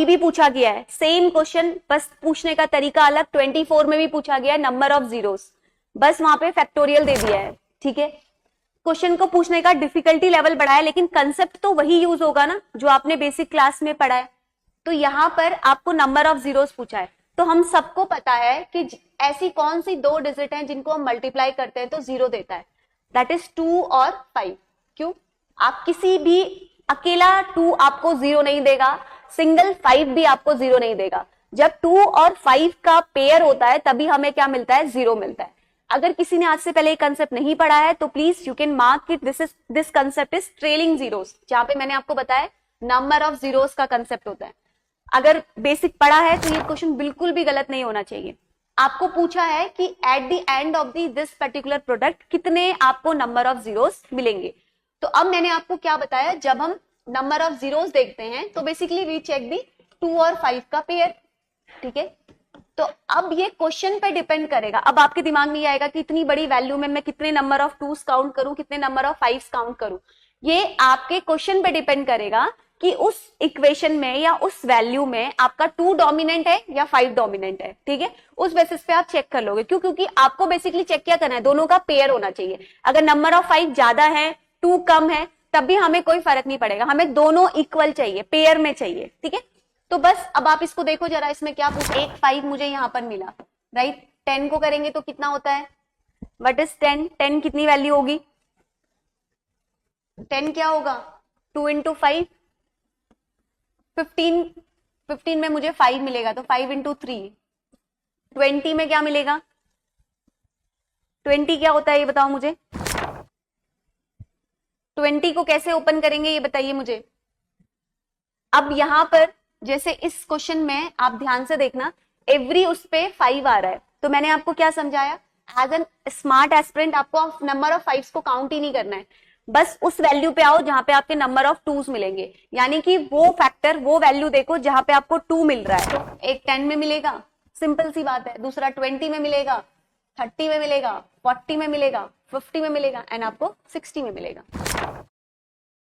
अभी भी पूछा गया है सेम क्वेश्चन, बस पूछने का तरीका अलग। 24 में भी पूछा गया है नंबर ऑफ जीरोस, बस वहां पे फैक्टोरियल दे दिया है, ठीक है। क्वेश्चन को पूछने का डिफिकल्टी लेवल बढ़ा है, लेकिन कंसेप्ट तो वही यूज होगा ना जो आपने बेसिक क्लास में पढ़ा है। तो यहां पर आपको नंबर ऑफ जीरोस पूछा है, तो हम सबको पता है कि ऐसी कौन सी दो डिजिट हैं जिनको हम मल्टीप्लाई करते हैं तो जीरो देता है, दैट इज 2 और 5। क्यों? आप किसी भी अकेला 2 आपको जीरो नहीं देगा, सिंगल 5 भी आपको जीरो नहीं देगा। जब 2 और 5 का पेयर होता है तभी हमें क्या मिलता है? जीरो मिलता है। अगर किसी ने आज से पहले ये कंसेप्ट नहीं पढ़ा है तो please you can mark it, this concept is trailing zeros, जहां पे मैंने आपको बताया नंबर ऑफ जीरोस का कंसेप्ट होता है। अगर बेसिक पढ़ा है तो ये क्वेश्चन बिल्कुल भी गलत नहीं होना चाहिए। आपको पूछा है कि at the end of this particular product कितने आपको नंबर ऑफ जीरोस मिलेंगे। तो अब मैंने आपको क्या बताया, जब हम नंबर ऑफ जीरोस देखते हैं तो बेसिकली वी चेक दी 2 और 5 का पेयर, ठीक है। तो अब ये क्वेश्चन पे डिपेंड करेगा। अब आपके दिमाग में ये आएगा कि इतनी बड़ी वैल्यू में मैं कितने नंबर ऑफ 2s काउंट करूं, कितने नंबर ऑफ 5s काउंट करूं। ये आपके क्वेश्चन पे डिपेंड करेगा कि उस इक्वेशन में या उस वैल्यू में आपका 2 डोमिनेंट है या 5 डोमिनेंट है, ठीक है। उस बेसिस पे आप चेक कर लोगे। क्यों? क्योंकि आपको बेसिकली चेक क्या करना है, दोनों का पेयर होना चाहिए। अगर नंबर ऑफ 5 ज्यादा है 2 कम है तब भी हमें कोई फर्क नहीं पड़ेगा, हमें दोनों इक्वल चाहिए, पेयर में चाहिए, ठीक है। तो बस अब आप इसको देखो जरा, इसमें क्या पूछा, एक 5 मुझे यहां पर मिला, राइट। 10 को करेंगे तो कितना होता है, व्हाट इज 10? 10 कितनी वैल्यू होगी? 10 क्या होगा? 2 इंटू 5 15, 15 में मुझे 5 मिलेगा तो 5 इंटू 3 20 में क्या मिलेगा? 20 क्या होता है ये बताओ मुझे। 20 को कैसे ओपन करेंगे ये बताइए मुझे। अब यहां पर जैसे इस क्वेश्चन में आप ध्यान से देखना, एवरी उस पे 5 आ रहा है, तो मैंने आपको क्या समझाया, एज एन स्मार्ट एस्पिरेंट आपको नंबर ऑफ 5 को काउंट ही नहीं करना है, बस उस वैल्यू पे आओ जहां पे आपके नंबर ऑफ 2s मिलेंगे, यानी कि वो फैक्टर, वो वैल्यू देखो जहां पे आपको 2 मिल रहा है। तो एक 10 में मिलेगा, सिंपल सी बात है, दूसरा 20 में मिलेगा, 30 में मिलेगा, 40 में मिलेगा, 50 में मिलेगा एंड आपको 60 में मिलेगा।